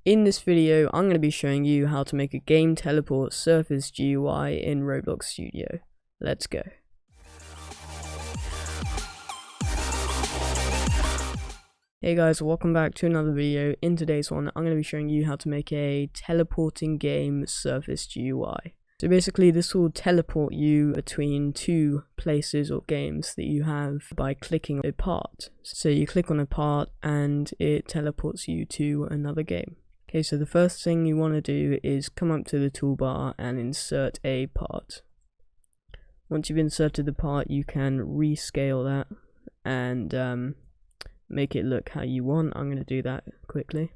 In this video, I'm going to be showing you how to make a game teleport surface GUI in Roblox Studio. Let's go. Hey guys, welcome back to another video. In today's one, I'm going to be showing you how to make a teleporting game surface GUI. So basically this will teleport you between two places or games that you have by clicking a part. So you click on a part and it teleports you to another game. Okay, so the first thing you want to do is come up to the toolbar and insert a part. Once you've inserted the part, you can rescale that and make it look how you want. I'm going to do that quickly.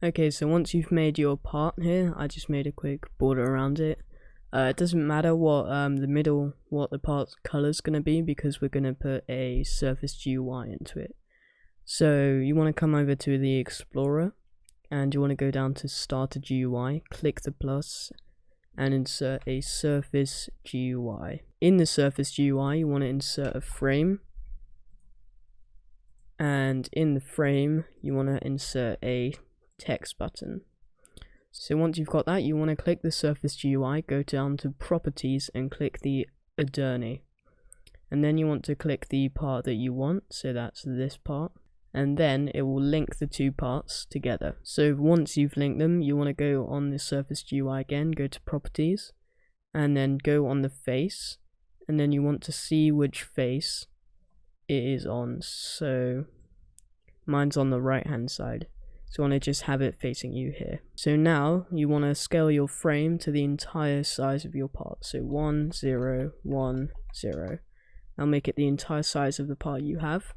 Okay, so once you've made your part here, I just made a quick border around it. It doesn't matter what what the part's color is going to be, because we're going to put a surface GUI into it. So you want to come over to the Explorer and you want to go down to Start a GUI, click the plus and insert a surface GUI. In the surface GUI you want to insert a frame, and in the frame you want to insert a text button. So once you've got that, you want to click the surface GUI, go down to properties and click the Adjourn, and then you want to click the part that you want, so that's this part, and then it will link the two parts together. So once you've linked them, you want to go on the surface GUI again, go to properties and then go on the face, and then you want to see which face it is on. So mine's on the right hand side, so I want to just have it facing you here. So now you want to scale your frame to the entire size of your part, so 1 0 1 0. I'll make it the entire size of the part you have.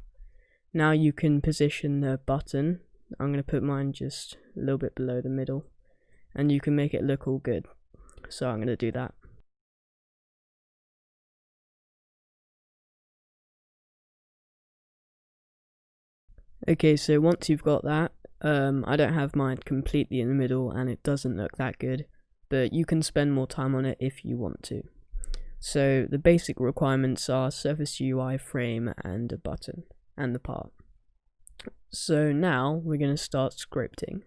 Now you can position the button. I'm going to put mine just a little bit below the middle, and you can make it look all good. So I'm going to do that. Okay, so once you've got that, I don't have mine completely in the middle and it doesn't look that good, but you can spend more time on it if you want to. So the basic requirements are surface GUI, frame, and a button, and the part. So now we're going to start scripting.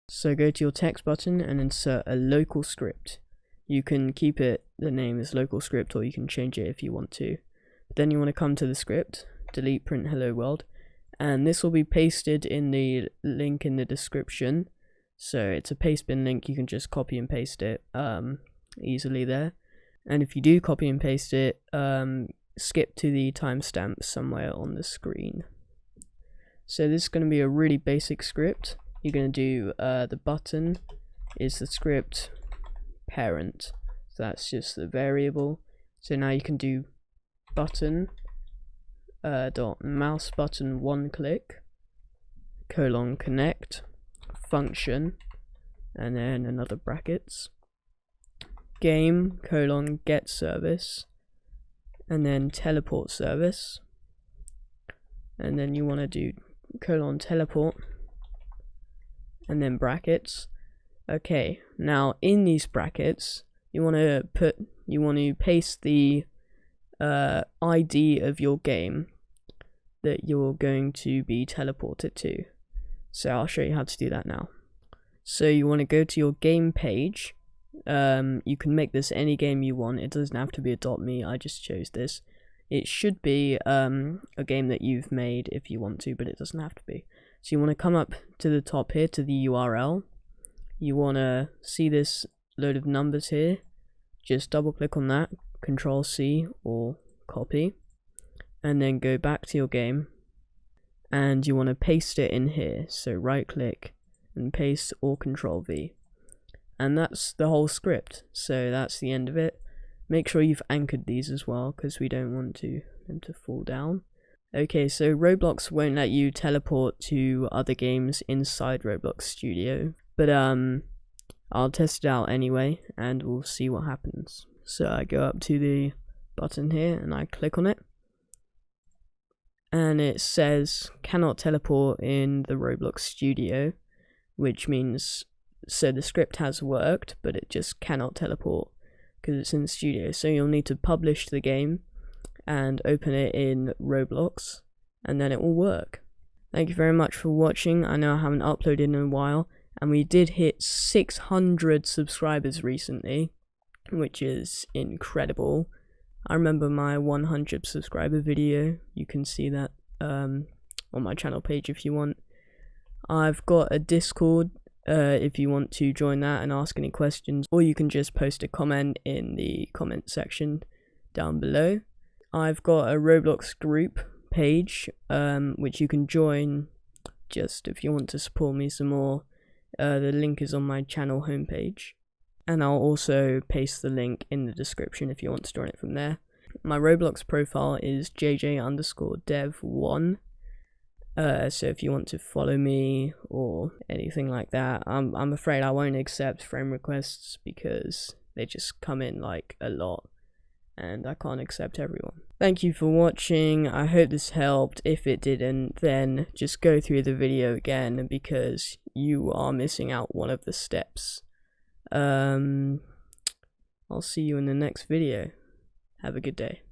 So go to your text button and insert a local script. You can keep it, the name is local script, or you can change it if you want to. But then you want to come to the script, delete print hello world, and this will be pasted in the link in the description. So it's a paste bin link, you can just copy and paste it easily there. And if you do copy and paste it, skip to the timestamp somewhere on the screen. So this is going to be a really basic script. You're going to do the button is the script parent, so that's just the variable. So now you can do button dot mouse button one click colon connect function, and then another brackets game colon get service, and then teleport service, and then you want to do colon teleport and then brackets. Okay, now in these brackets you want to paste the ID of your game that you're going to be teleported to. So I'll show you how to do that now. So you want to go to your game page. You can make this any game you want, it doesn't have to be a .me, I just chose this. It should be a game that you've made if you want to, but it doesn't have to be. So you want to come up to the top here to the URL. You want to see this load of numbers here, just double click on that, Control C or copy, and then go back to your game, and you want to paste it in here. So right click and paste, or Control V, and that's the whole script. So that's the end of it. Make sure you've anchored these as well, because we don't want them to fall down. Okay, so Roblox won't let you teleport to other games inside Roblox Studio, but I'll test it out anyway and we'll see what happens. So I go up to the button here and I click on it, and it says cannot teleport in the Roblox Studio, which means So the script has worked, but it just cannot teleport because it's in the studio. So you'll need to publish the game and open it in Roblox, and then it will work. Thank you very much for watching. I know I haven't uploaded in a while, and we did hit 600 subscribers recently, which is incredible. I remember my 100 subscriber video. You can see that on my channel page if you want. I've got a Discord if you want to join that and ask any questions, or you can just post a comment in the comment section down below. I've got a Roblox group page which you can join just if you want to support me some more. The link is on my channel homepage, and I'll also paste the link in the description if you want to join it from there. My Roblox profile is jj_dev1. So if you want to follow me or anything like that, I'm afraid I won't accept friend requests because they just come in like a lot, and I can't accept everyone. Thank you for watching. I hope this helped. If it didn't, then just go through the video again because you are missing out one of the steps. I'll see you in the next video. Have a good day.